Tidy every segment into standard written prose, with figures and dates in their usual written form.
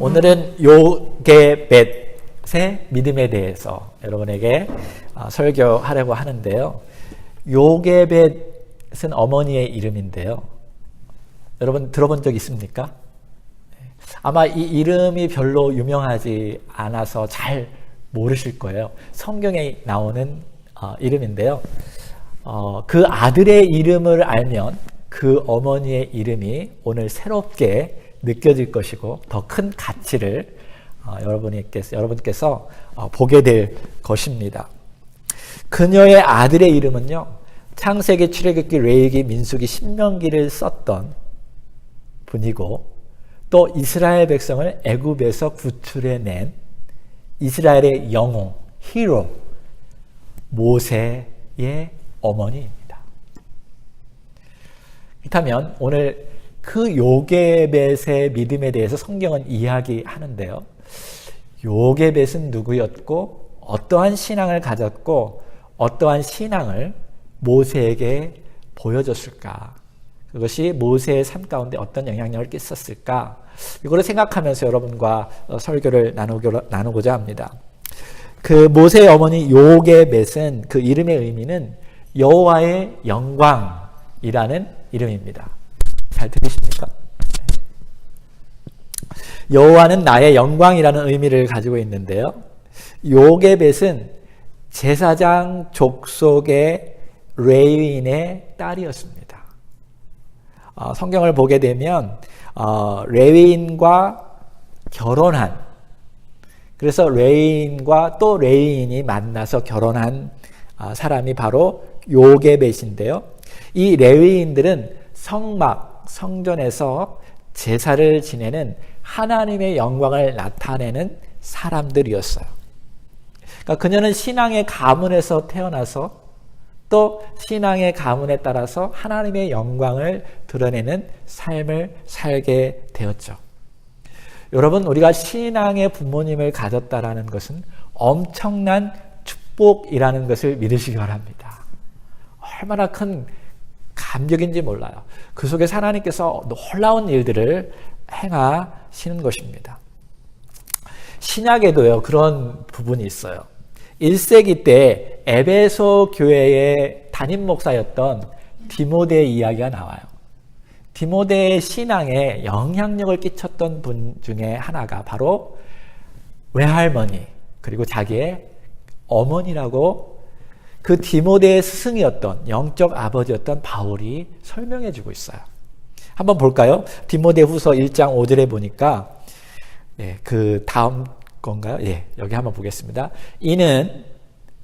오늘은 요게벳의 믿음에 대해서 여러분에게 설교하려고 하는데요. 요게벳은 어머니의 이름인데요. 여러분 들어본 적 있습니까? 아마 이 이름이 별로 유명하지 않아서 잘 모르실 거예요. 성경에 나오는 이름인데요. 그 아들의 이름을 알면 그 어머니의 이름이 오늘 새롭게 느껴질 것이고 더 큰 가치를 여러분께서 보게 될 것입니다. 그녀의 아들의 이름은요, 창세기, 출애굽기, 레위기, 민수기, 신명기를 썼던 분이고 또 이스라엘 백성을 애굽에서 구출해낸 이스라엘의 영웅, 히로, 모세의 어머니입니다. 그렇다면 오늘 그 요게벳의 믿음에 대해서 성경은 이야기하는데요. 요게벳은 누구였고 어떠한 신앙을 가졌고 어떠한 신앙을 모세에게 보여줬을까? 그것이 모세의 삶 가운데 어떤 영향력을 끼쳤을까? 이거를 생각하면서 여러분과 설교를 나누고자 합니다. 그 모세의 어머니 요게벳은 그 이름의 의미는 여호와의 영광이라는 이름입니다. 잘 들리십니까? 여호와는 나의 영광이라는 의미를 가지고 있는데요. 요게벳은 제사장 족속의 레위인의 딸이었습니다. 성경을 보게 되면 레위인과 결혼한, 그래서 레위인과 또 레위인이 만나서 결혼한 사람이 바로 요게벳인데요. 이 레위인들은 성전에서 제사를 지내는 하나님의 영광을 나타내는 사람들이었어요. 그러니까 그녀는 신앙의 가문에서 태어나서 또 신앙의 가문에 따라서 하나님의 영광을 드러내는 삶을 살게 되었죠. 여러분, 우리가 신앙의 부모님을 가졌다라는 것은 엄청난 축복이라는 것을 믿으시기 바랍니다. 얼마나 큰 감격인지 몰라요. 그 속에서 하나님께서 놀라운 일들을 행하시는 것입니다. 신약에도요, 그런 부분이 있어요. 1세기 때 에베소 교회의 담임 목사였던 디모데의 이야기가 나와요. 디모데의 신앙에 영향력을 끼쳤던 분 중에 하나가 바로 외할머니, 그리고 자기의 어머니라고 그 디모데의 스승이었던, 영적 아버지였던 바울이 설명해 주고 있어요. 한번 볼까요? 디모데 후서 1장 5절에 보니까, 그 다음 건가요? 여기 한번 보겠습니다. 이는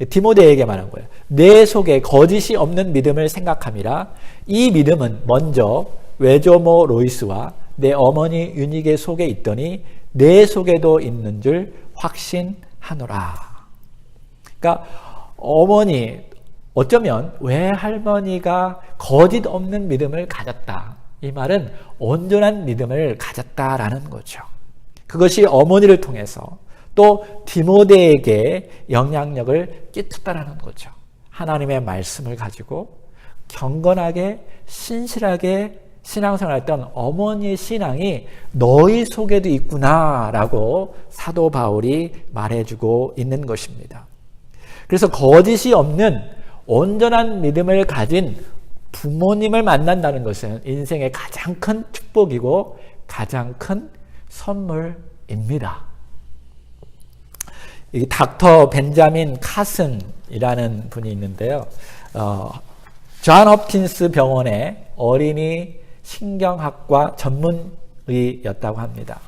디모데에게 말한 거예요. 내 속에 거짓이 없는 믿음을 생각함이라. 이 믿음은 먼저 외조모 로이스와 내 어머니 유니게 속에 있더니 내 속에도 있는 줄 확신하노라. 그러니까 어머니, 어쩌면 외할머니가 거짓 없는 믿음을 가졌다. 이 말은 온전한 믿음을 가졌다라는 거죠. 그것이 어머니를 통해서 또 디모데에게 영향력을 끼쳤다라는 거죠. 하나님의 말씀을 가지고 경건하게 신실하게 신앙생활했던 어머니의 신앙이 너희 속에도 있구나라고 사도 바울이 말해주고 있는 것입니다. 그래서 거짓이 없는 온전한 믿음을 가진 부모님을 만난다는 것은 인생의 가장 큰 축복이고 가장 큰 선물입니다. 이 닥터 벤자민 카슨이라는 분이 있는데요. 존 홉킨스 병원의 어린이 신경학과 전문의였다고 합니다.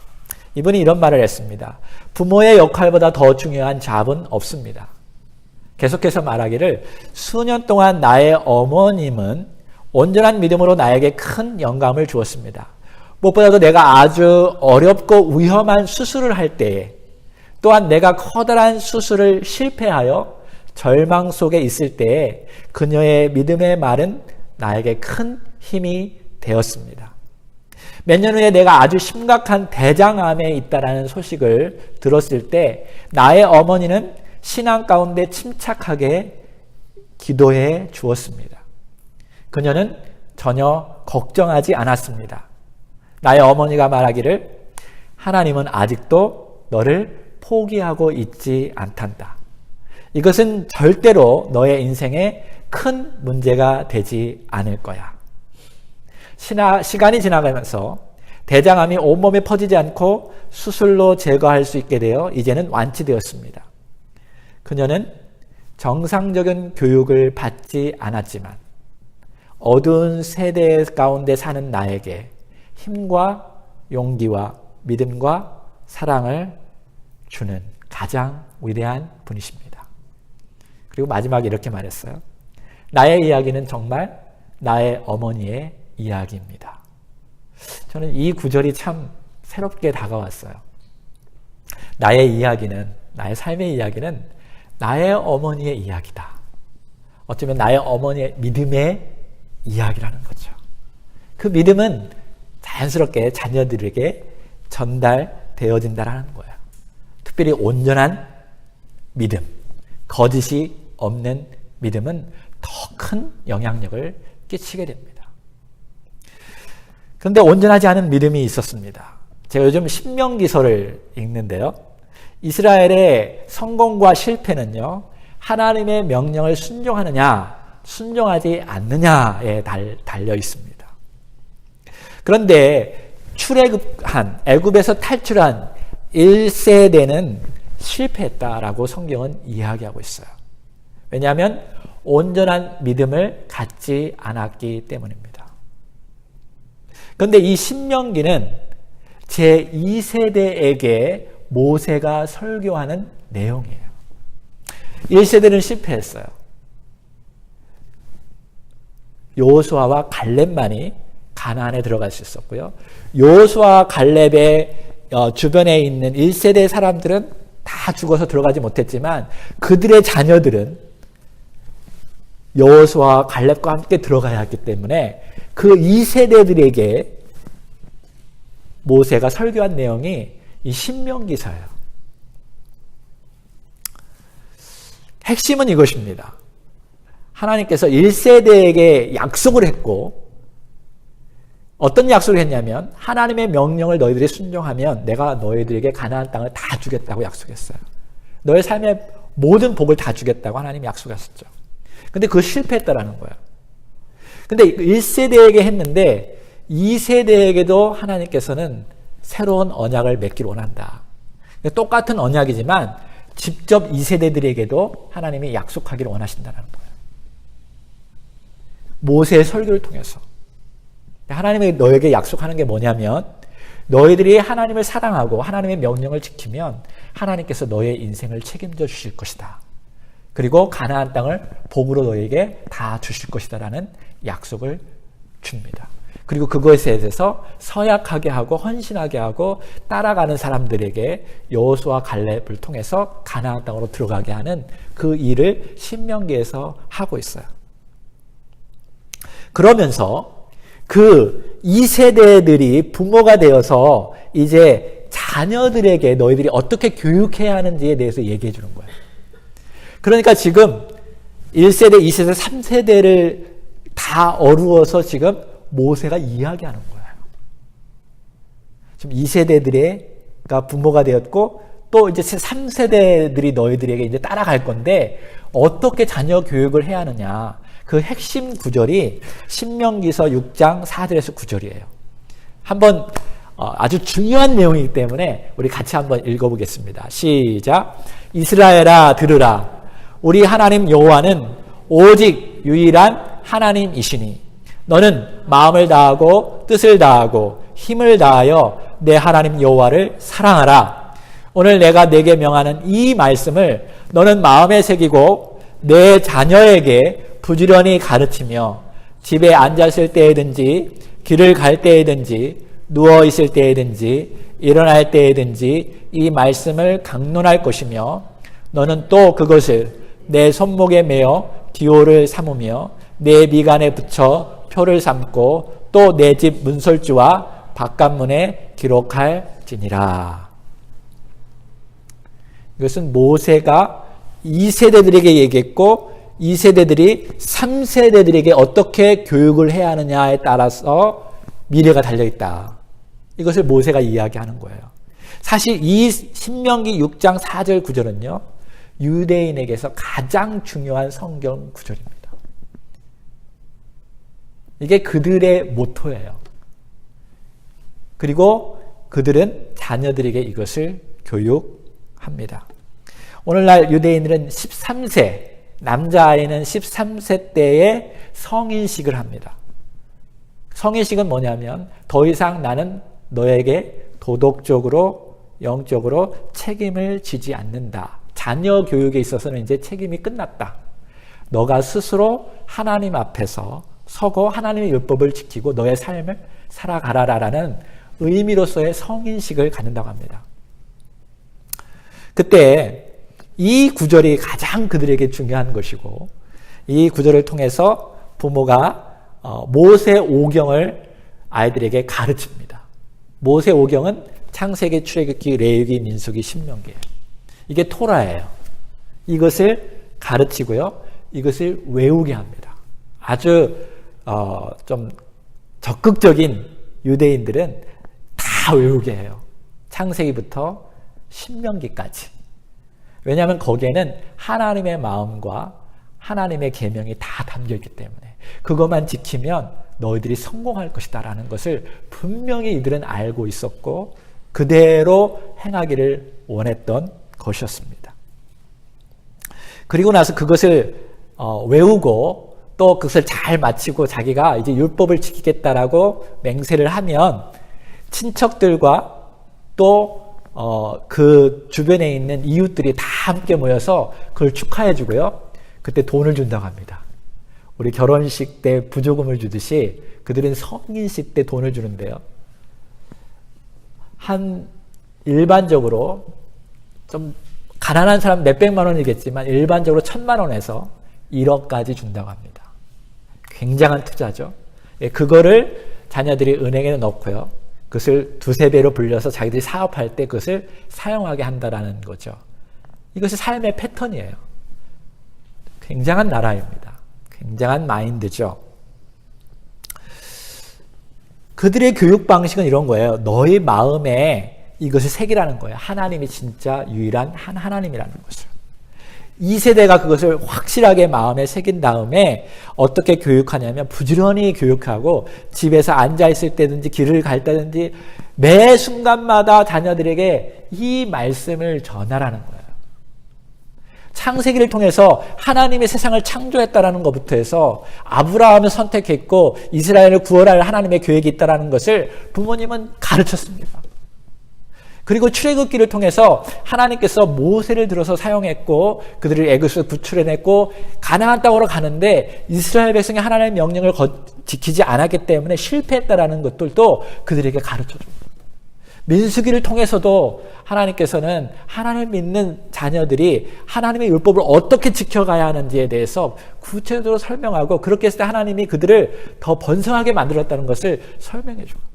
이분이 이런 말을 했습니다. 부모의 역할보다 더 중요한 잡은 없습니다. 계속해서 말하기를 수년 동안 나의 어머님은 온전한 믿음으로 나에게 큰 영감을 주었습니다. 무엇보다도 내가 아주 어렵고 위험한 수술을 할 때에 또한 내가 커다란 수술을 실패하여 절망 속에 있을 때에 그녀의 믿음의 말은 나에게 큰 힘이 되었습니다. 몇 년 후에 내가 아주 심각한 대장암에 있다라는 소식을 들었을 때 나의 어머니는 신앙 가운데 침착하게 기도해 주었습니다. 그녀는 전혀 걱정하지 않았습니다. 나의 어머니가 말하기를 하나님은 아직도 너를 포기하고 있지 않단다. 이것은 절대로 너의 인생에 큰 문제가 되지 않을 거야. 시간이 지나가면서 대장암이 온몸에 퍼지지 않고 수술로 제거할 수 있게 되어 이제는 완치되었습니다. 그녀는 정상적인 교육을 받지 않았지만 어두운 세대 가운데 사는 나에게 힘과 용기와 믿음과 사랑을 주는 가장 위대한 분이십니다. 그리고 마지막에 이렇게 말했어요. 나의 이야기는 정말 나의 어머니의 이야기입니다. 저는 이 구절이 참 새롭게 다가왔어요. 나의 이야기는, 나의 삶의 이야기는 나의 어머니의 이야기다. 어쩌면 나의 어머니의 믿음의 이야기라는 거죠. 그 믿음은 자연스럽게 자녀들에게 전달되어진다라는 거예요. 특별히 온전한 믿음, 거짓이 없는 믿음은 더 큰 영향력을 끼치게 됩니다. 그런데 온전하지 않은 믿음이 있었습니다. 제가 요즘 신명기서를 읽는데요. 이스라엘의 성공과 실패는요, 하나님의 명령을 순종하느냐, 순종하지 않느냐에 달려 있습니다. 그런데 애굽에서 탈출한 1세대는 실패했다라고 성경은 이야기하고 있어요. 왜냐하면 온전한 믿음을 갖지 않았기 때문입니다. 그런데 이 신명기는 제2세대에게 모세가 설교하는 내용이에요. 1세대는 실패했어요. 여호수아와 갈렙만이 가나안에 들어갈 수 있었고요. 여호수아와 갈렙의 주변에 있는 1세대 사람들은 다 죽어서 들어가지 못했지만 그들의 자녀들은 여호수아와 갈렙과 함께 들어가야 했기 때문에 그 2세대들에게 모세가 설교한 내용이 이 신명기서예요. 핵심은 이것입니다. 하나님께서 1세대에게 약속을 했고 어떤 약속을 했냐면 하나님의 명령을 너희들이 순종하면 내가 너희들에게 가나안 땅을 다 주겠다고 약속했어요. 너의 삶의 모든 복을 다 주겠다고 하나님이 약속했었죠. 근데 그거 실패했다라는 거예요. 근데 1세대에게 했는데 2세대에게도 하나님께서는 새로운 언약을 맺기를 원한다. 똑같은 언약이지만 직접 2세대들에게도 하나님이 약속하기를 원하신다는 거예요. 모세의 설교를 통해서. 하나님이 너에게 약속하는 게 뭐냐면 너희들이 하나님을 사랑하고 하나님의 명령을 지키면 하나님께서 너의 인생을 책임져 주실 것이다. 그리고 가나안 땅을 복으로 너에게 다 주실 것이다 라는 약속을 줍니다. 그리고 그것에 대해서 서약하게 하고 헌신하게 하고 따라가는 사람들에게 여호수아 갈렙을 통해서 가나안 땅으로 들어가게 하는 그 일을 신명기에서 하고 있어요. 그러면서 그 2세대들이 부모가 되어서 이제 자녀들에게 너희들이 어떻게 교육해야 하는지에 대해서 얘기해 주는 거예요. 그러니까 지금 1세대, 2세대, 3세대를 다 어루어서 지금 모세가 이야기하는 거예요. 지금 2세대들의 부모가 되었고 또 이제 3세대들이 너희들에게 이제 따라갈 건데 어떻게 자녀 교육을 해야 하느냐. 그 핵심 구절이 신명기서 6장 4절에서 9절이에요. 한번 아주 중요한 내용이기 때문에 우리 같이 한번 읽어보겠습니다. 시작. 이스라엘아 들으라. 우리 하나님 여호와는 오직 유일한 하나님이시니 너는 마음을 다하고 뜻을 다하고 힘을 다하여 내 하나님 여호와를 사랑하라. 오늘 내가 내게 명하는 이 말씀을 너는 마음에 새기고 내 자녀에게 부지런히 가르치며 집에 앉았을 때에든지 길을 갈 때에든지 누워 있을 때에든지 일어날 때에든지 이 말씀을 강론할 것이며 너는 또 그것을 내 손목에 매어 기호를 삼으며 내 미간에 붙여 표를 삼고 또 내 집 문설주와 바깥문에 기록할지니라. 이것은 모세가 2세대들에게 얘기했고 2세대들이 3세대들에게 어떻게 교육을 해야 하느냐에 따라서 미래가 달려있다. 이것을 모세가 이야기하는 거예요. 사실 이 신명기 6장 4절 구절은요, 유대인에게서 가장 중요한 성경 구절입니다. 이게 그들의 모토예요. 그리고 그들은 자녀들에게 이것을 교육합니다. 오늘날 유대인들은 13세, 남자아이는 13세 때에 성인식을 합니다. 성인식은 뭐냐면 더 이상 나는 너에게 도덕적으로, 영적으로 책임을 지지 않는다. 자녀 교육에 있어서는 이제 책임이 끝났다. 너가 스스로 하나님 앞에서 서고 하나님의 율법을 지키고 너의 삶을 살아가라라는 의미로서의 성인식을 갖는다고 합니다. 그때 이 구절이 가장 그들에게 중요한 것이고, 이 구절을 통해서 부모가 모세 오경을 아이들에게 가르칩니다. 모세 오경은 창세기, 출애굽기, 레위기, 민수기, 신명기예요. 이게 토라예요. 이것을 가르치고요, 이것을 외우게 합니다. 아주 좀 적극적인 유대인들은 다 외우게 해요. 창세기부터 신명기까지. 왜냐하면 거기에는 하나님의 마음과 하나님의 계명이 다 담겨있기 때문에 그것만 지키면 너희들이 성공할 것이다 라는 것을 분명히 이들은 알고 있었고 그대로 행하기를 원했던 것이었습니다. 그리고 나서 그것을 외우고 또 그것을 잘 마치고 자기가 이제 율법을 지키겠다라고 맹세를 하면 친척들과 또 그 주변에 있는 이웃들이 다 함께 모여서 그걸 축하해 주고요. 그때 돈을 준다고 합니다. 우리 결혼식 때 부조금을 주듯이 그들은 성인식 때 돈을 주는데요. 한 일반적으로 좀 가난한 사람 몇백만 원이겠지만 일반적으로 1,000만 원에서 1억까지 준다고 합니다. 굉장한 투자죠. 그거를 자녀들이 은행에 넣고요. 그것을 두세 배로 불려서 자기들이 사업할 때 그것을 사용하게 한다라는 거죠. 이것이 삶의 패턴이에요. 굉장한 나라입니다. 굉장한 마인드죠. 그들의 교육 방식은 이런 거예요. 너희 마음에 이것을 새기라는 거예요. 하나님이 진짜 유일한 한 하나님이라는 것을. 2세대가 그것을 확실하게 마음에 새긴 다음에 어떻게 교육하냐면 부지런히 교육하고 집에서 앉아있을 때든지 길을 갈 때든지 매 순간마다 자녀들에게 이 말씀을 전하라는 거예요. 창세기를 통해서 하나님이 세상을 창조했다라는 것부터 해서 아브라함을 선택했고 이스라엘을 구원할 하나님의 계획이 있다라는 것을 부모님은 가르쳤습니다. 그리고 출애굽기를 통해서 하나님께서 모세를 들어서 사용했고 그들을 애굽에서 구출해냈고 가나안 땅으로 가는데 이스라엘 백성이 하나님의 명령을 지키지 않았기 때문에 실패했다라는 것들도 그들에게 가르쳐줍니다. 민수기를 통해서도 하나님께서는 하나님 믿는 자녀들이 하나님의 율법을 어떻게 지켜가야 하는지에 대해서 구체적으로 설명하고 그렇게 했을 때 하나님이 그들을 더 번성하게 만들었다는 것을 설명해 줘요.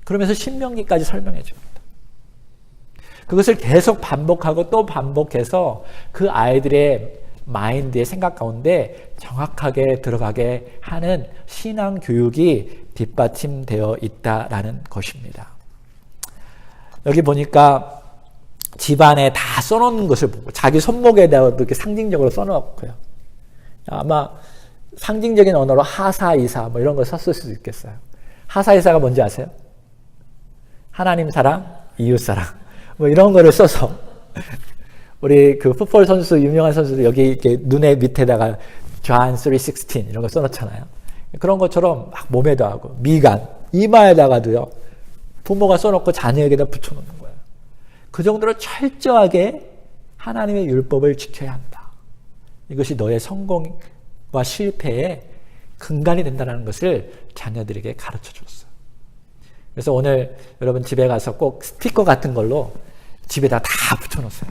그러면서 신명기까지 설명해 줍니다. 그것을 계속 반복하고 또 반복해서 그 아이들의 마인드의 생각 가운데 정확하게 들어가게 하는 신앙 교육이 뒷받침되어 있다라는 것입니다. 여기 보니까 집안에 다 써놓는 것을 보고 자기 손목에다가 이렇게 상징적으로 써놓고요. 아마 상징적인 언어로 하사이사 뭐 이런 걸 썼을 수도 있겠어요. 하사이사가 뭔지 아세요? 하나님 사랑, 이웃 사랑 뭐 이런 거를 써서 우리 그 풋볼 선수 유명한 선수도 여기 이렇게 눈에 밑에다가 John 3:16 이런 거 써놓잖아요. 그런 것처럼 막 몸에도 하고 미간, 이마에다가도요. 부모가 써놓고 자녀에게다 붙여놓는 거예요. 그 정도로 철저하게 하나님의 율법을 지켜야 한다. 이것이 너의 성공과 실패의 근간이 된다는 것을 자녀들에게 가르쳐 줬어요. 그래서 오늘 여러분 집에 가서 꼭 스티커 같은 걸로 집에다 다 붙여놓으세요.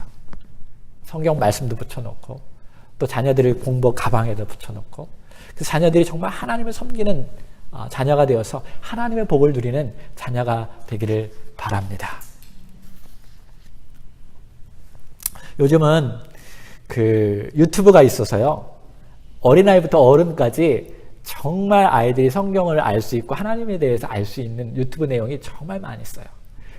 성경 말씀도 붙여놓고 또 자녀들의 공부 가방에도 붙여놓고 그래서 자녀들이 정말 하나님을 섬기는 자녀가 되어서 하나님의 복을 누리는 자녀가 되기를 바랍니다. 요즘은 그 유튜브가 있어서요. 어린아이부터 어른까지 정말 아이들이 성경을 알 수 있고 하나님에 대해서 알 수 있는 유튜브 내용이 정말 많이 있어요.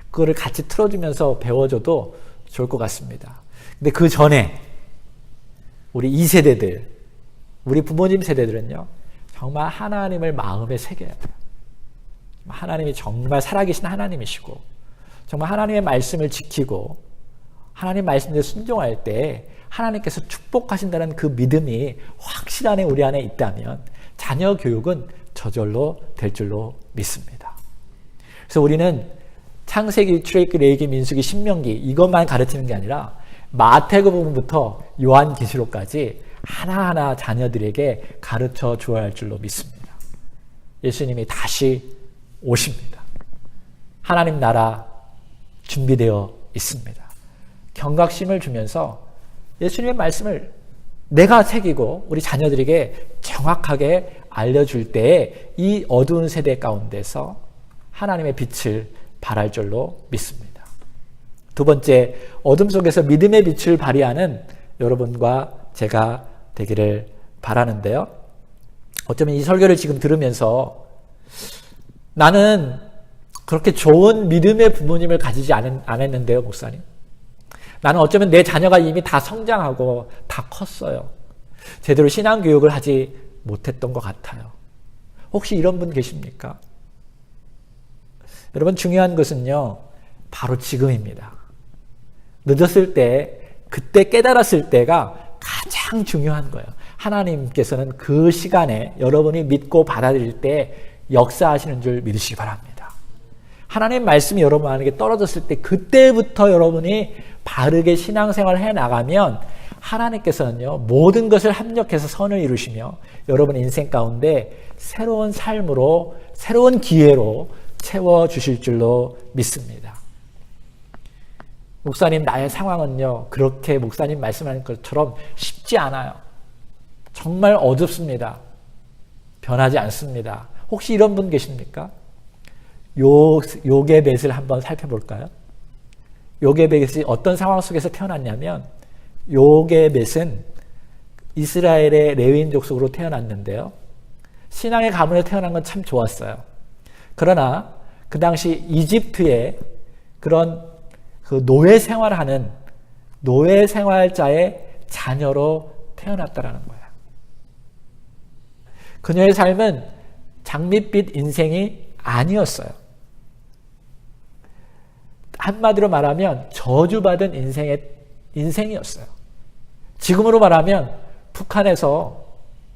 그거를 같이 틀어주면서 배워줘도 좋을 것 같습니다. 근데 그 전에 우리 2세대들, 우리 부모님 세대들은요, 정말 하나님을 마음에 새겨야 돼요. 하나님이 정말 살아계신 하나님이시고, 정말 하나님의 말씀을 지키고, 하나님 말씀대로 순종할 때 하나님께서 축복하신다는 그 믿음이 확실하게 우리 안에 있다면 자녀 교육은 저절로 될 줄로 믿습니다. 그래서 우리는 창세기, 출애굽기, 레위기, 민수기, 신명기 이것만 가르치는 게 아니라 마태복음부터 요한계시록까지 하나하나 자녀들에게 가르쳐 주어야 할 줄로 믿습니다. 예수님이 다시 오십니다. 하나님 나라 준비되어 있습니다. 경각심을 주면서 예수님의 말씀을 내가 새기고 우리 자녀들에게 정확하게 알려줄 때에 이 어두운 세대 가운데서 하나님의 빛을 발할 줄로 믿습니다. 두 번째, 어둠 속에서 믿음의 빛을 발휘하는 여러분과 제가 되기를 바라는데요. 어쩌면 이 설교를 지금 들으면서 나는 그렇게 좋은 믿음의 부모님을 가지지 않았는데요, 목사님. 나는 어쩌면 내 자녀가 이미 다 성장하고 다 컸어요. 제대로 신앙교육을 하지 못했던 것 같아요. 혹시 이런 분 계십니까? 여러분, 중요한 것은요, 바로 지금입니다. 늦었을 때, 그때 깨달았을 때가 가장 중요한 거예요. 하나님께서는 그 시간에 여러분이 믿고 받아들일 때 역사하시는 줄 믿으시기 바랍니다. 하나님 말씀이 여러분에게 떨어졌을 때 그때부터 여러분이 바르게 신앙생활을 해나가면 하나님께서는요, 모든 것을 합력해서 선을 이루시며 여러분 인생 가운데 새로운 삶으로, 새로운 기회로 채워주실 줄로 믿습니다. 목사님, 나의 상황은요, 그렇게 목사님 말씀하는 것처럼 쉽지 않아요. 정말 어둡습니다. 변하지 않습니다. 혹시 이런 분 계십니까? 요게벳을 한번 살펴볼까요? 요게벳이 어떤 상황 속에서 태어났냐면, 요게벳은 이스라엘의 레위인족 속으로 태어났는데요. 신앙의 가문에 태어난 건 참 좋았어요. 그러나 그 당시 이집트의 그런 그 노예 생활하는 노예 생활자의 자녀로 태어났다라는 거예요. 그녀의 삶은 장밋빛 인생이 아니었어요. 한마디로 말하면 저주받은 인생이었어요. 지금으로 말하면 북한에서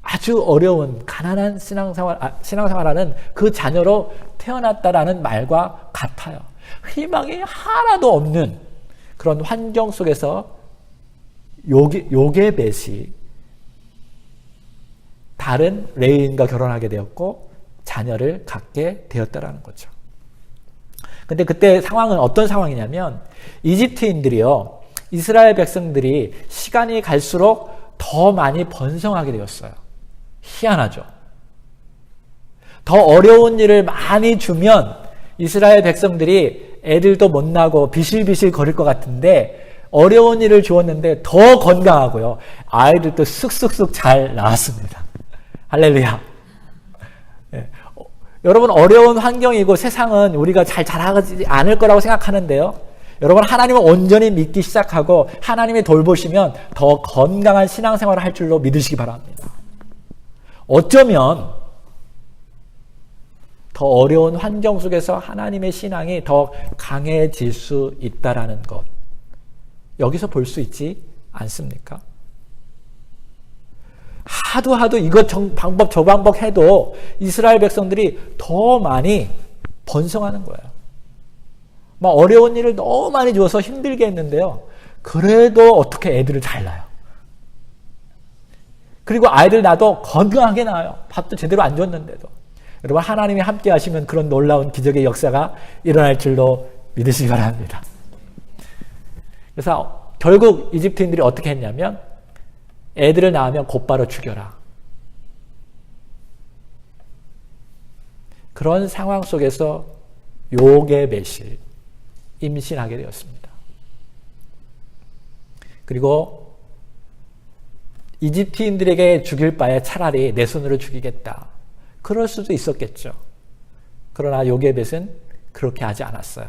아주 어려운 가난한 신앙생활하는 그 자녀로 태어났다라는 말과 같아요. 희망이 하나도 없는 그런 환경 속에서 요게벳이 다른 레위인과 결혼하게 되었고 자녀를 갖게 되었다라는 거죠. 근데 그때 상황은 어떤 상황이냐면 이집트인들이요, 이스라엘 백성들이 시간이 갈수록 더 많이 번성하게 되었어요. 희한하죠. 더 어려운 일을 많이 주면 이스라엘 백성들이 애들도 못 나고 비실비실 거릴 것 같은데 어려운 일을 주었는데 더 건강하고요. 아이들도 쑥쑥쑥 잘 나왔습니다. 할렐루야. 네. 여러분, 어려운 환경이고 세상은 우리가 잘 자라지 않을 거라고 생각하는데요. 여러분, 하나님을 온전히 믿기 시작하고 하나님이 돌보시면 더 건강한 신앙생활을 할 줄로 믿으시기 바랍니다. 어쩌면 더 어려운 환경 속에서 하나님의 신앙이 더 강해질 수 있다라는 것, 여기서 볼 수 있지 않습니까? 하도 이것 방법 저 방법 해도 이스라엘 백성들이 더 많이 번성하는 거예요. 막 어려운 일을 너무 많이 줘서 힘들게 했는데요. 그래도 어떻게 애들을 잘 낳아요. 그리고 아이들 낳아도 건강하게 낳아요. 밥도 제대로 안 줬는데도. 여러분, 하나님이 함께 하시면 그런 놀라운 기적의 역사가 일어날 줄로 믿으시기 바랍니다. 그래서 결국 이집트인들이 어떻게 했냐면 애들을 낳으면 곧바로 죽여라. 그런 상황 속에서 요게벳이 임신하게 되었습니다. 그리고 이집트인들에게 죽일 바에 차라리 내 손으로 죽이겠다. 그럴 수도 있었겠죠. 그러나 요게벳은 그렇게 하지 않았어요.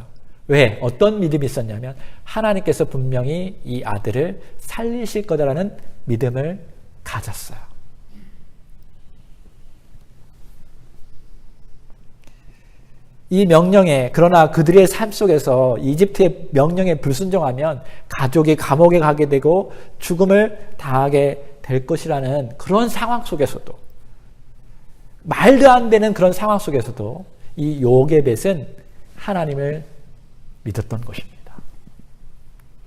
왜? 어떤 믿음이 있었냐면 하나님께서 분명히 이 아들을 살리실 거다라는 믿음을 가졌어요. 이 명령에, 그러나 그들의 삶 속에서 이집트의 명령에 불순종하면 가족이 감옥에 가게 되고 죽음을 당하게 될 것이라는 그런 상황 속에서도, 말도 안 되는 그런 상황 속에서도 이 요게벳은 하나님을 믿었던 것입니다.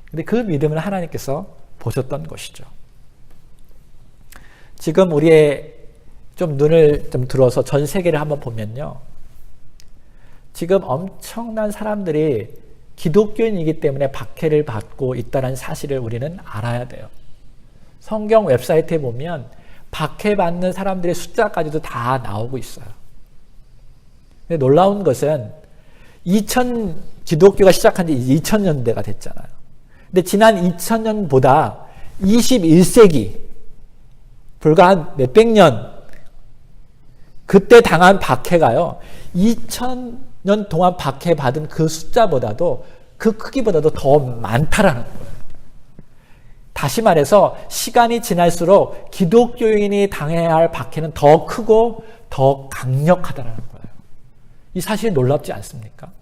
근데 그 믿음을 하나님께서 보셨던 것이죠. 지금 우리의 좀 눈을 좀 들어서 전 세계를 한번 보면요. 지금 엄청난 사람들이 기독교인이기 때문에 박해를 받고 있다는 사실을 우리는 알아야 돼요. 성경 웹사이트에 보면 박해받는 사람들의 숫자까지도 다 나오고 있어요. 근데 놀라운 것은 기독교가 시작한 지 2000년대가 됐잖아요. 근데 지난 2000년보다 21세기, 불과 한 몇백 년, 그때 당한 박해가요, 2000년 동안 박해받은 그 숫자보다도, 그 크기보다도 더 많다라는 거예요. 다시 말해서 시간이 지날수록 기독교인이 당해야 할 박해는 더 크고 더 강력하다라는 거예요. 이 사실이 놀랍지 않습니까?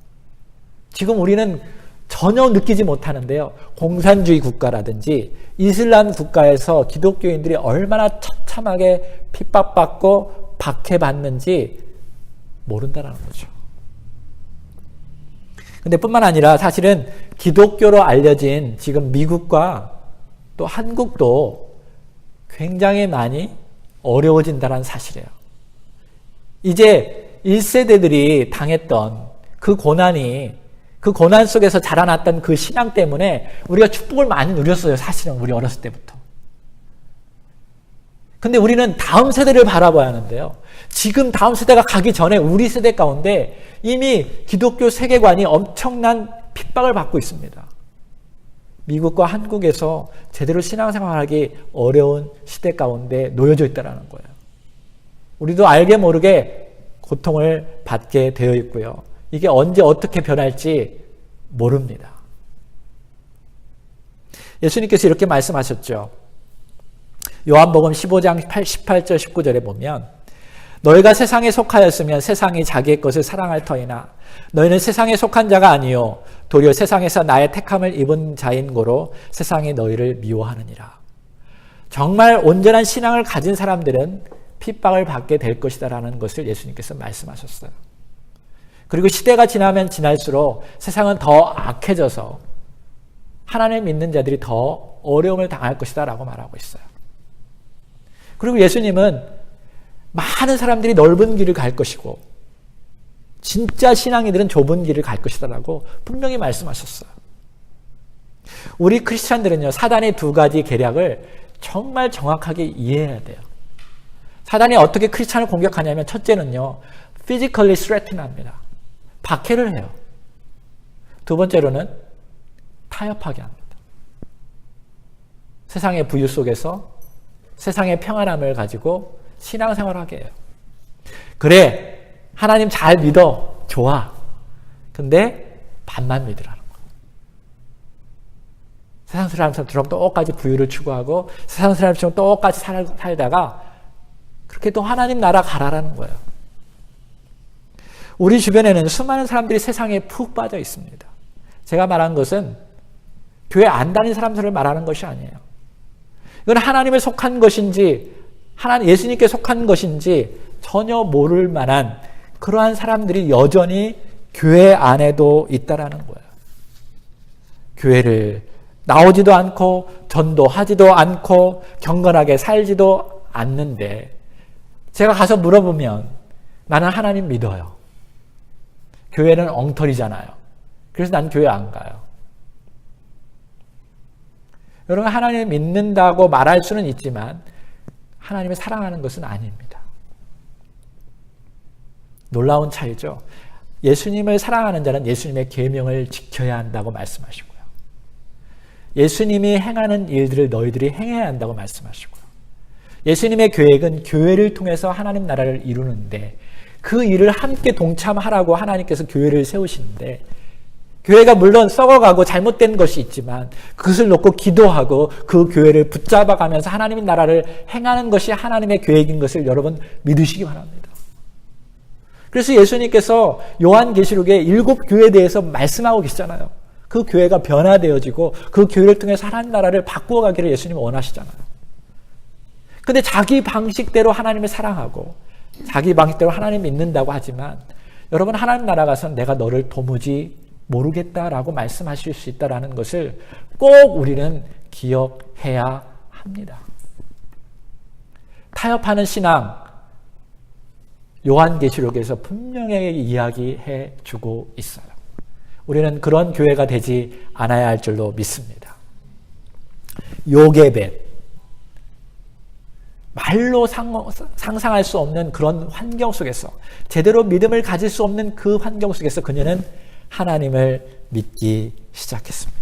지금 우리는 전혀 느끼지 못하는데요. 공산주의 국가라든지 이슬람 국가에서 기독교인들이 얼마나 처참하게 핍박받고 박해받는지 모른다는 거죠. 근데 뿐만 아니라 사실은 기독교로 알려진 지금 미국과 또 한국도 굉장히 많이 어려워진다는 사실이에요. 이제 1세대들이 당했던 그 고난 속에서 자라났던 그 신앙 때문에 우리가 축복을 많이 누렸어요. 사실은 우리 어렸을 때부터. 근데 우리는 다음 세대를 바라봐야 하는데요. 지금 다음 세대가 가기 전에 우리 세대 가운데 이미 기독교 세계관이 엄청난 핍박을 받고 있습니다. 미국과 한국에서 제대로 신앙생활하기 어려운 시대 가운데 놓여져 있다는 거예요. 우리도 알게 모르게 고통을 받게 되어 있고요. 이게 언제 어떻게 변할지 모릅니다. 예수님께서 이렇게 말씀하셨죠. 요한복음 15장 18절 19절에 보면 너희가 세상에 속하였으면 세상이 자기의 것을 사랑할 터이나 너희는 세상에 속한 자가 아니요 도리어 세상에서 나의 택함을 입은 자인 고로 세상이 너희를 미워하느니라. 정말 온전한 신앙을 가진 사람들은 핍박을 받게 될 것이다라는 것을 예수님께서 말씀하셨어요. 그리고 시대가 지나면 지날수록 세상은 더 악해져서 하나님 믿는 자들이 더 어려움을 당할 것이다 라고 말하고 있어요. 그리고 예수님은 많은 사람들이 넓은 길을 갈 것이고 진짜 신앙이들은 좁은 길을 갈 것이다 라고 분명히 말씀하셨어요. 우리 크리스찬들은요, 사단의 두 가지 계략을 정말 정확하게 이해해야 돼요. 사단이 어떻게 크리스찬을 공격하냐면 첫째는요, physically threaten 합니다. 박해를 해요. 두 번째로는 타협하게 합니다. 세상의 부유 속에서 세상의 평안함을 가지고 신앙생활하게 해요. 그래, 하나님 잘 믿어. 좋아. 근데 반만 믿으라는 거예요. 세상 사람처럼 똑같이 부유를 추구하고 세상 사람처럼 똑같이 살다가 그렇게 또 하나님 나라 가라라는 거예요. 우리 주변에는 수많은 사람들이 세상에 푹 빠져 있습니다. 제가 말한 것은 교회 안 다니는 사람들을 말하는 것이 아니에요. 이건 하나님에 속한 것인지 하나님 예수님께 속한 것인지 전혀 모를 만한 그러한 사람들이 여전히 교회 안에도 있다라는 거예요. 교회를 나오지도 않고 전도하지도 않고 경건하게 살지도 않는데 제가 가서 물어보면 나는 하나님 믿어요. 교회는 엉터리잖아요. 그래서 난 교회 안 가요. 여러분, 하나님을 믿는다고 말할 수는 있지만 하나님을 사랑하는 것은 아닙니다. 놀라운 차이죠. 예수님을 사랑하는 자는 예수님의 계명을 지켜야 한다고 말씀하시고요. 예수님이 행하는 일들을 너희들이 행해야 한다고 말씀하시고요. 예수님의 계획은 교회를 통해서 하나님 나라를 이루는데 그 일을 함께 동참하라고 하나님께서 교회를 세우시는데 교회가 물론 썩어가고 잘못된 것이 있지만 그것을 놓고 기도하고 그 교회를 붙잡아가면서 하나님의 나라를 행하는 것이 하나님의 계획인 것을 여러분 믿으시기 바랍니다. 그래서 예수님께서 요한계시록에 7교회에 대해서 말씀하고 계시잖아요. 그 교회가 변화되어지고 그 교회를 통해서 하나님 나라를 바꾸어 가기를 예수님은 원하시잖아요. 근데 자기 방식대로 하나님을 사랑하고 자기 방식대로 하나님 믿는다고 하지만 여러분 하나님 나라 가서 내가 너를 도무지 모르겠다라고 말씀하실 수 있다는 것을 꼭 우리는 기억해야 합니다. 타협하는 신앙 요한계시록에서 분명하게 이야기해 주고 있어요. 우리는 그런 교회가 되지 않아야 할 줄로 믿습니다. 요게벳 말로 상상할 수 없는 그런 환경 속에서 제대로 믿음을 가질 수 없는 그 환경 속에서 그녀는 하나님을 믿기 시작했습니다.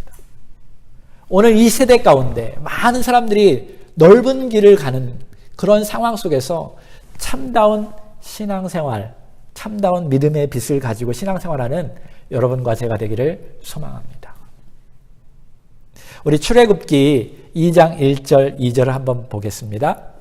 오늘 이 세대 가운데 많은 사람들이 넓은 길을 가는 그런 상황 속에서 참다운 신앙생활, 참다운 믿음의 빛을 가지고 신앙생활하는 여러분과 제가 되기를 소망합니다. 우리 출애굽기 2장 1절 2절을 한번 보겠습니다.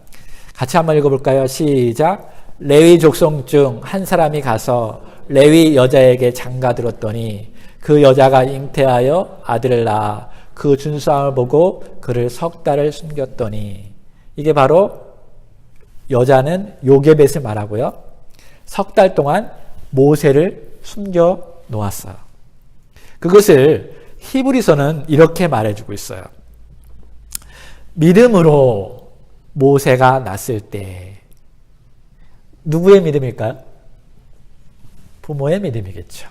같이 한번 읽어볼까요? 시작. 레위 족속 중 한 사람이 가서 레위 여자에게 장가들었더니 그 여자가 잉태하여 아들을 낳아 그 준수함을 보고 그를 석 달을 숨겼더니 이게 바로 여자는 요게벳을 말하고요. 석 달 동안 모세를 숨겨 놓았어요. 그것을 히브리서는 이렇게 말해주고 있어요. 믿음으로 모세가 낳았을 때 누구의 믿음일까요? 부모의 믿음이겠죠.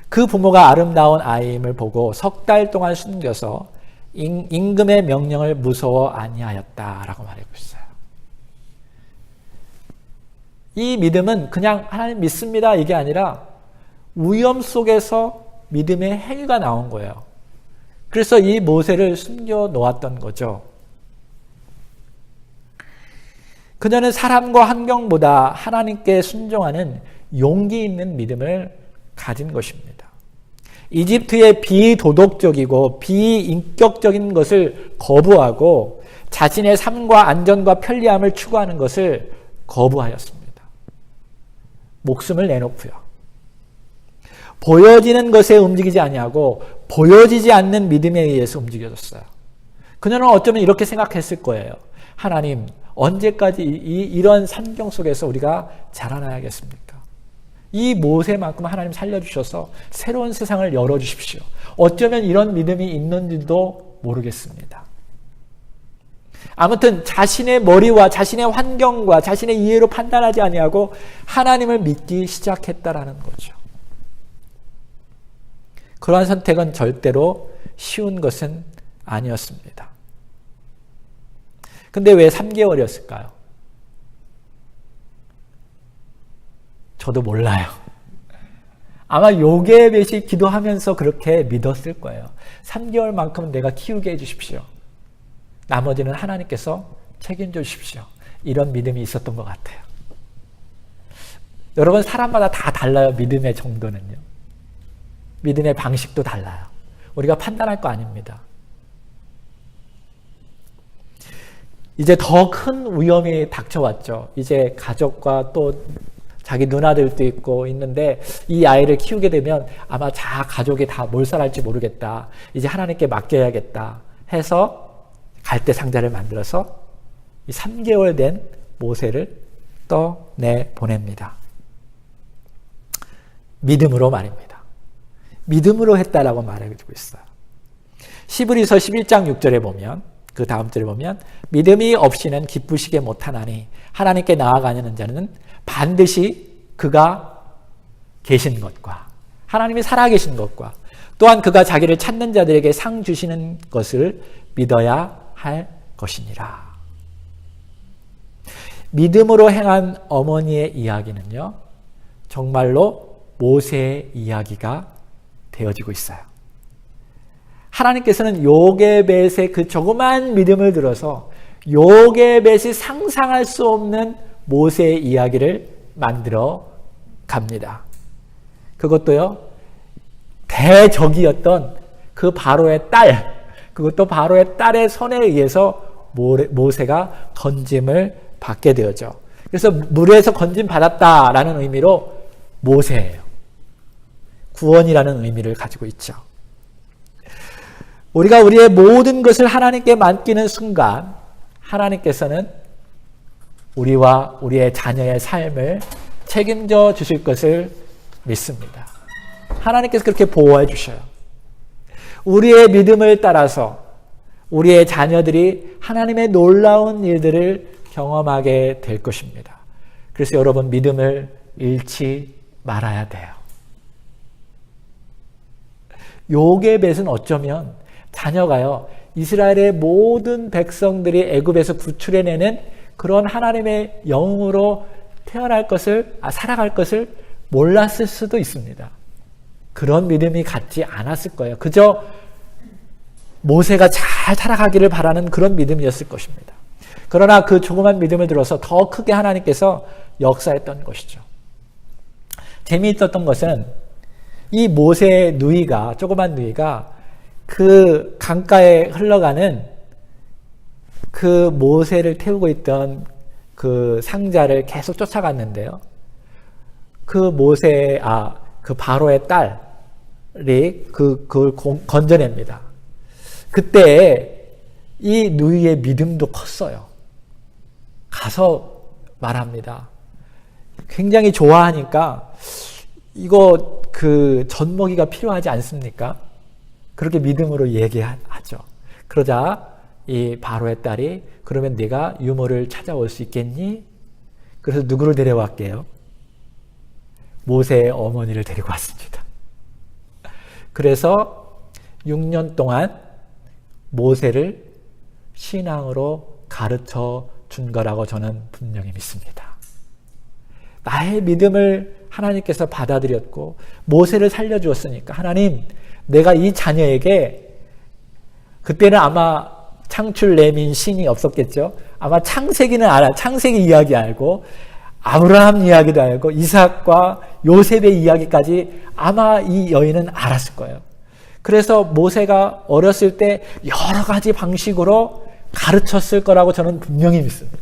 그 부모가 아름다운 아이임을 보고 석 달 동안 숨겨서 임금의 명령을 무서워 아니하였다라고 말하고 있어요. 이 믿음은 그냥 하나님 믿습니다 이게 아니라 위험 속에서 믿음의 행위가 나온 거예요. 그래서 이 모세를 숨겨 놓았던 거죠. 그녀는 사람과 환경보다 하나님께 순종하는 용기 있는 믿음을 가진 것입니다. 이집트의 비도덕적이고 비인격적인 것을 거부하고 자신의 삶과 안전과 편리함을 추구하는 것을 거부하였습니다. 목숨을 내놓고요. 보여지는 것에 움직이지 아니하고 보여지지 않는 믿음에 의해서 움직여졌어요. 그녀는 어쩌면 이렇게 생각했을 거예요. 하나님, 언제까지 이런 환경 속에서 우리가 자라나야겠습니까? 이 모세만큼 하나님 살려주셔서 새로운 세상을 열어주십시오. 어쩌면 이런 믿음이 있는지도 모르겠습니다. 아무튼 자신의 머리와 자신의 환경과 자신의 이해로 판단하지 아니하고 하나님을 믿기 시작했다라는 거죠. 그러한 선택은 절대로 쉬운 것은 아니었습니다. 근데 왜 3개월이었을까요? 저도 몰라요. 아마 요게벳이 기도하면서 그렇게 믿었을 거예요. 3개월만큼은 내가 키우게 해주십시오. 나머지는 하나님께서 책임져 주십시오. 이런 믿음이 있었던 것 같아요. 여러분 사람마다 다 달라요. 믿음의 정도는요. 믿음의 방식도 달라요. 우리가 판단할 거 아닙니다. 이제 더 큰 위험이 닥쳐왔죠. 이제 가족과 또 자기 누나들도 있고 있는데 이 아이를 키우게 되면 아마 가족이 다 몰살할지 모르겠다. 이제 하나님께 맡겨야겠다 해서 갈대 상자를 만들어서 이 3개월 된 모세를 떠내 보냅니다. 믿음으로 말입니다. 믿음으로 했다라고 말해주고 있어요. 히브리서 11장 6절에 보면 그 다음 절에 보면 믿음이 없이는 기쁘시게 못하나니 하나님께 나아가는 자는 반드시 그가 계신 것과 하나님이 살아계신 것과 또한 그가 자기를 찾는 자들에게 상 주시는 것을 믿어야 할 것이니라. 믿음으로 행한 어머니의 이야기는요, 정말로 모세의 이야기가 되어지고 있어요. 하나님께서는 요게벳의 그 조그만 믿음을 들어서 요게벳이 상상할 수 없는 모세의 이야기를 만들어 갑니다. 그것도요, 대적이었던 그 바로의 딸, 그것도 바로의 딸의 손에 의해서 모세가 건짐을 받게 되었죠. 그래서 물에서 건짐 받았다라는 의미로 모세예요. 구원이라는 의미를 가지고 있죠. 우리가 우리의 모든 것을 하나님께 맡기는 순간 하나님께서는 우리와 우리의 자녀의 삶을 책임져 주실 것을 믿습니다. 하나님께서 그렇게 보호해 주셔요. 우리의 믿음을 따라서 우리의 자녀들이 하나님의 놀라운 일들을 경험하게 될 것입니다. 그래서 여러분, 믿음을 잃지 말아야 돼요. 요게벳은 어쩌면 자녀가요, 이스라엘의 모든 백성들이 애굽에서 구출해내는 그런 하나님의 영으로 살아갈 것을 몰랐을 수도 있습니다. 그런 믿음이 갖지 않았을 거예요. 그저 모세가 잘 살아가기를 바라는 그런 믿음이었을 것입니다. 그러나 그 조그만 믿음을 들어서 더 크게 하나님께서 역사했던 것이죠. 재미있었던 것은 이 모세의 누이가, 조그만 누이가 그 강가에 흘러가는 그 모세를 태우고 있던 그 상자를 계속 쫓아갔는데요. 그 바로의 딸이 그걸 건져냅니다. 그때 이 누이의 믿음도 컸어요. 가서 말합니다. 굉장히 좋아하니까 이거 젖먹이가 필요하지 않습니까? 그렇게 믿음으로 얘기하죠. 그러자 이 바로의 딸이, 그러면 네가 유모를 찾아올 수 있겠니? 그래서 누구를 데려왔게요? 모세의 어머니를 데리고 왔습니다. 그래서 6년 동안 모세를 신앙으로 가르쳐 준 거라고 저는 분명히 믿습니다. 나의 믿음을 하나님께서 받아들였고 모세를 살려주었으니까, 하나님, 내가 이 자녀에게, 그때는 아마 창출 레민 신이 없었겠죠. 아마 창세기 이야기 알고 아브라함 이야기도 알고 이삭과 요셉의 이야기까지 아마 이 여인은 알았을 거예요. 그래서 모세가 어렸을 때 여러 가지 방식으로 가르쳤을 거라고 저는 분명히 믿습니다.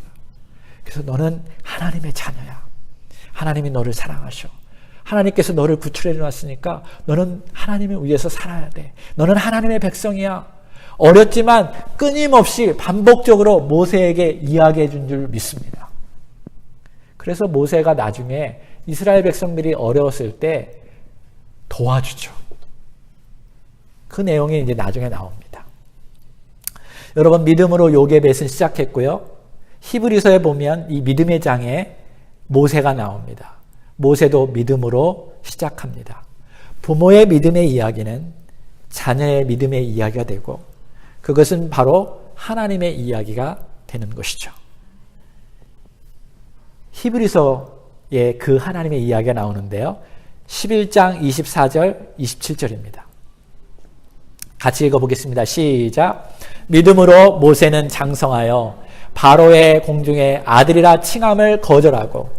그래서 너는 하나님의 자녀야. 하나님이 너를 사랑하셔. 하나님께서 너를 구출해 놨으니까 너는 하나님을 위해서 살아야 돼. 너는 하나님의 백성이야. 어렸지만 끊임없이 반복적으로 모세에게 이야기해 준 줄 믿습니다. 그래서 모세가 나중에 이스라엘 백성들이 어려웠을 때 도와주죠. 그 내용이 이제 나중에 나옵니다. 여러분, 믿음으로 요게벳은 시작했고요. 히브리서에 보면 이 믿음의 장에 모세가 나옵니다. 모세도 믿음으로 시작합니다. 부모의 믿음의 이야기는 자녀의 믿음의 이야기가 되고, 그것은 바로 하나님의 이야기가 되는 것이죠. 히브리서에 그 하나님의 이야기가 나오는데요. 11장 24절, 27절입니다. 같이 읽어보겠습니다. 시작. 믿음으로 모세는 장성하여 바로의 공중에 아들이라 칭함을 거절하고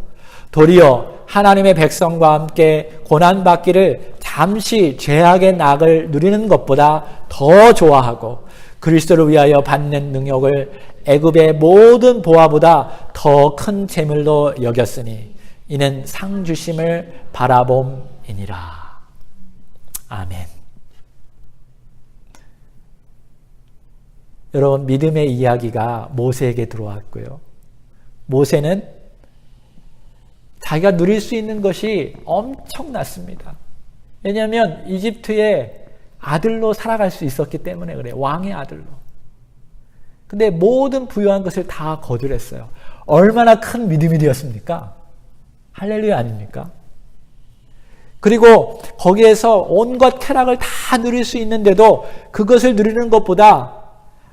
도리어 하나님의 백성과 함께 고난받기를 잠시 죄악의 낙을 누리는 것보다 더 좋아하고 그리스도를 위하여 받는 능력을 애굽의 모든 보화보다 더 큰 재물로 여겼으니 이는 상 주심을 바라봄이니라. 아멘. 여러분, 믿음의 이야기가 모세에게 들어왔고요. 모세는 자기가 누릴 수 있는 것이 엄청났습니다. 왜냐하면 이집트의 아들로 살아갈 수 있었기 때문에 그래요. 왕의 아들로. 근데 모든 부유한 것을 다 거절했어요. 얼마나 큰 믿음이 되었습니까? 할렐루야 아닙니까? 그리고 거기에서 온갖 쾌락을 다 누릴 수 있는데도 그것을 누리는 것보다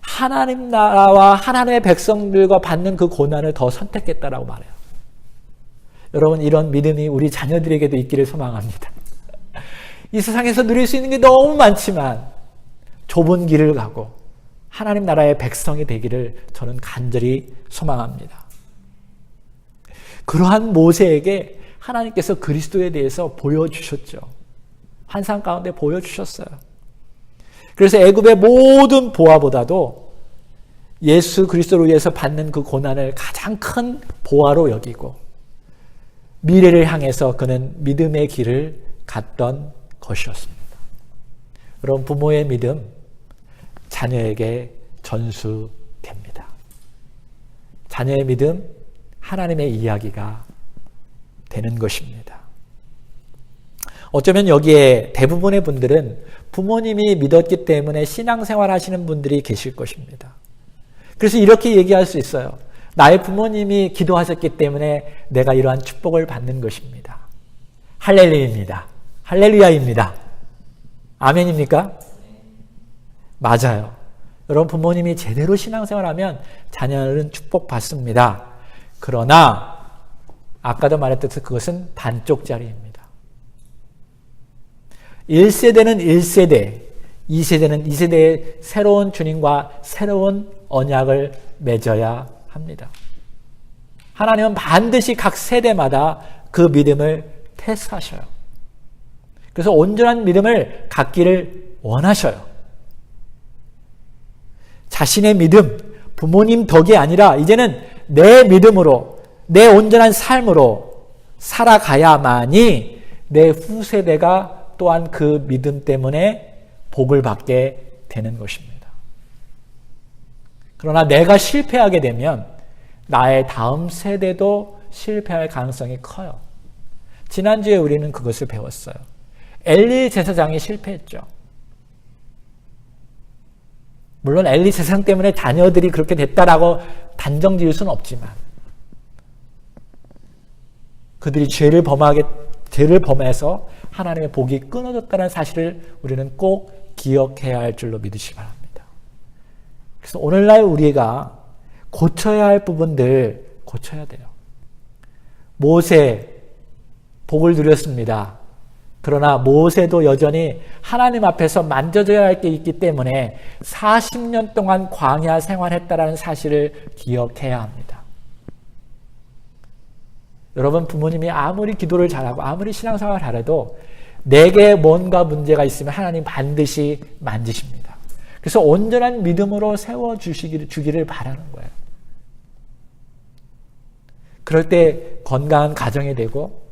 하나님 나라와 하나님의 백성들과 받는 그 고난을 더 선택했다라고 말해요. 여러분, 이런 믿음이 우리 자녀들에게도 있기를 소망합니다. 이 세상에서 누릴 수 있는 게 너무 많지만 좁은 길을 가고 하나님 나라의 백성이 되기를 저는 간절히 소망합니다. 그러한 모세에게 하나님께서 그리스도에 대해서 보여주셨죠. 환상 가운데 보여주셨어요. 그래서 애굽의 모든 보화보다도 예수 그리스도를 위해서 받는 그 고난을 가장 큰 보화로 여기고 미래를 향해서 그는 믿음의 길을 갔던 것이었습니다. 여러분, 부모의 믿음 자녀에게 전수됩니다. 자녀의 믿음 하나님의 이야기가 되는 것입니다. 어쩌면 여기에 대부분의 분들은 부모님이 믿었기 때문에 신앙생활 하시는 분들이 계실 것입니다. 그래서 이렇게 얘기할 수 있어요. 나의 부모님이 기도하셨기 때문에 내가 이러한 축복을 받는 것입니다. 할렐루야입니다. 할렐루야입니다. 아멘입니까? 맞아요. 여러분, 부모님이 제대로 신앙생활하면 자녀는 축복받습니다. 그러나 아까도 말했듯이 그것은 반쪽짜리입니다. 1세대는 1세대, 2세대는 2세대의 새로운 주님과 새로운 언약을 맺어야 합니다. 하나님은 반드시 각 세대마다 그 믿음을 테스트하셔요. 그래서 온전한 믿음을 갖기를 원하셔요. 자신의 믿음, 부모님 덕이 아니라 이제는 내 믿음으로, 내 온전한 삶으로 살아가야만이 내 후세대가 또한 그 믿음 때문에 복을 받게 되는 것입니다. 그러나 내가 실패하게 되면 나의 다음 세대도 실패할 가능성이 커요. 지난주에 우리는 그것을 배웠어요. 엘리 제사장이 실패했죠. 물론 엘리 제사장 때문에 자녀들이 그렇게 됐다라고 단정 지을 수는 없지만 그들이 죄를 범해서 하나님의 복이 끊어졌다는 사실을 우리는 꼭 기억해야 할 줄로 믿으시기 바랍니다. 그래서 오늘날 우리가 고쳐야 할 부분들 고쳐야 돼요. 모세 복을 누렸습니다. 그러나 모세도 여전히 하나님 앞에서 만져져야 할 게 있기 때문에 40년 동안 광야 생활했다는 사실을 기억해야 합니다. 여러분, 부모님이 아무리 기도를 잘하고 아무리 신앙생활을 잘해도 내게 뭔가 문제가 있으면 하나님 반드시 만지십니다. 그래서 온전한 믿음으로 세워주기를 바라는 거예요. 그럴 때 건강한 가정이 되고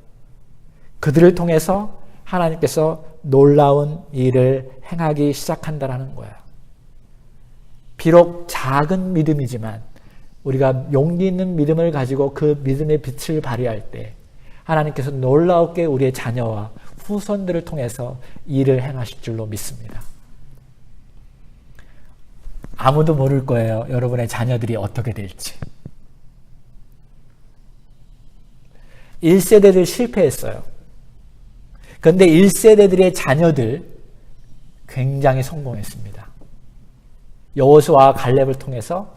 그들을 통해서 하나님께서 놀라운 일을 행하기 시작한다는 거예요. 비록 작은 믿음이지만 우리가 용기 있는 믿음을 가지고 그 믿음의 빛을 발휘할 때 하나님께서 놀라웠게 우리의 자녀와 후손들을 통해서 일을 행하실 줄로 믿습니다. 아무도 모를 거예요. 여러분의 자녀들이 어떻게 될지. 1세대들 실패했어요. 그런데 1세대들의 자녀들 굉장히 성공했습니다. 여호수아와 갈렙을 통해서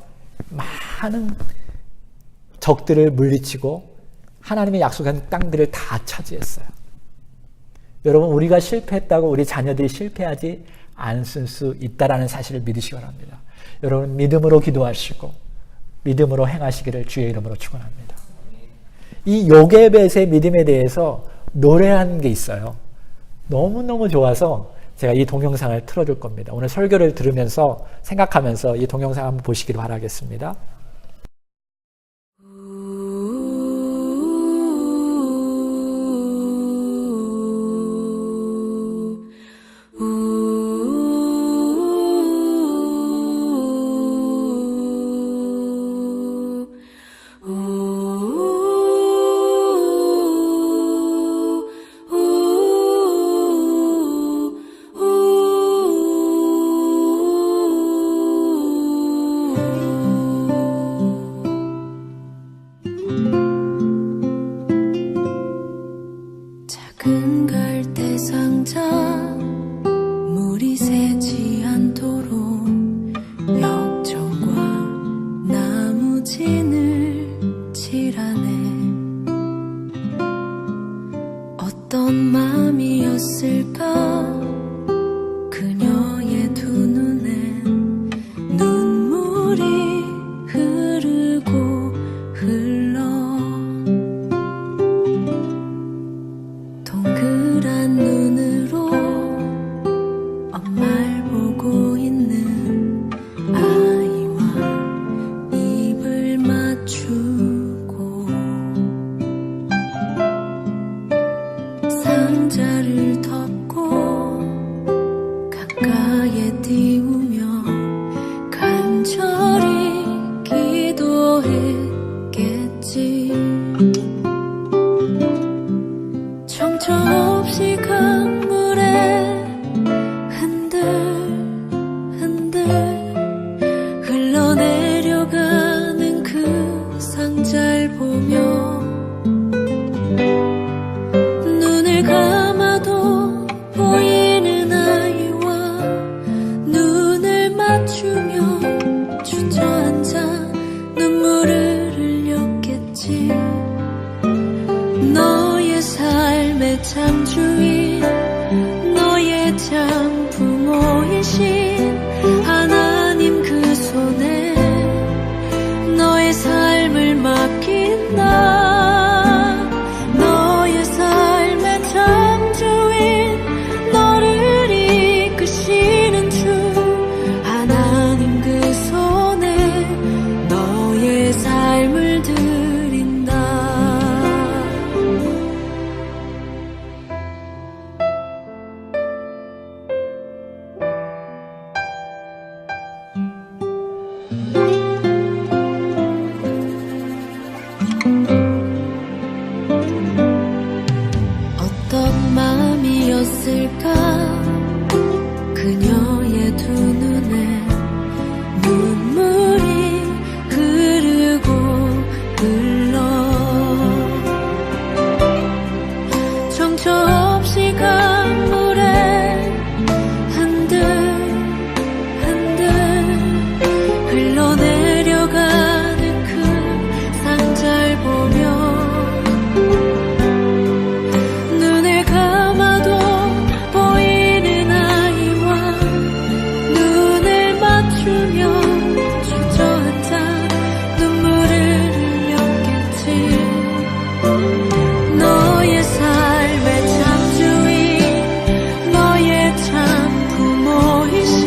많은 적들을 물리치고 하나님의 약속한 땅들을 다 차지했어요. 여러분, 우리가 실패했다고 우리 자녀들이 실패하지 않을 수 있다는 사실을 믿으시기 바랍니다. 여러분, 믿음으로 기도하시고 믿음으로 행하시기를 주의 이름으로 축원합니다. 이 요게벳의 믿음에 대해서 노래하는 게 있어요. 너무너무 좋아서 제가 이 동영상을 틀어줄 겁니다. 오늘 설교를 들으면서 생각하면서 이 동영상 한번 보시기를 바라겠습니다. 작은 갈대 상자 물이 새지 않도록 역청과 나무진을 칠하네. 어떤 마음이었을까 그녀의 두 눈엔 눈 십자가에 띄우며 간절히 기도했겠지. 정처 없이 강물에 흔들흔들 흘러내려가는 그 상자를 보며 눈을 감아도 보이는 아이와 눈을 맞추며 주저앉아 눈물을 흘렸겠지. 너의 삶의 참 주인, 너의 참 부모이신 하나님 그 손에 너의 삶을 맡긴다. 너의 삶의 참 주인, 너를 이끄시는 주 하나님 그 손에 너의 삶을 드린다. 어떤 마음이었을까 그녀의 두 눈에 눈물이 흐르고 흘러 정처 없이 강물에 흔들흔들 흘러내려가는 그 상자를 보며 눈을 감아도 보이는 아이와 눈을 맞추며 주저앉아 눈물을 흘렸겠지. 너의 삶의 참 주인, 너의 참 부모이신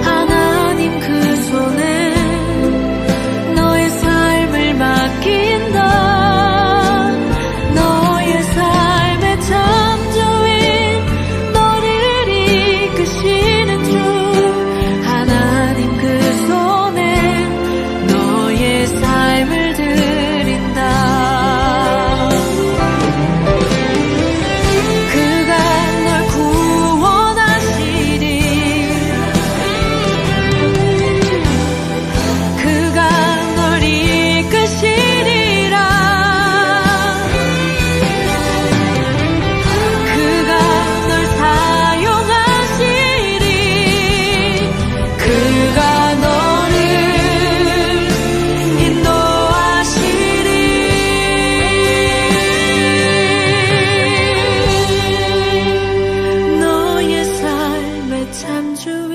하나님 그 손에 너의 삶을 맡긴다. 너의 삶의 참 주인, 너를 이끄시는 주 하나님 그 손에 너의 삶을 드린다. 그가 널 구원하시리. 그가 널 이끄시리라. 그가 널 사용하시리. 그가 너를 인도하시리. 너의 삶의 참 주인,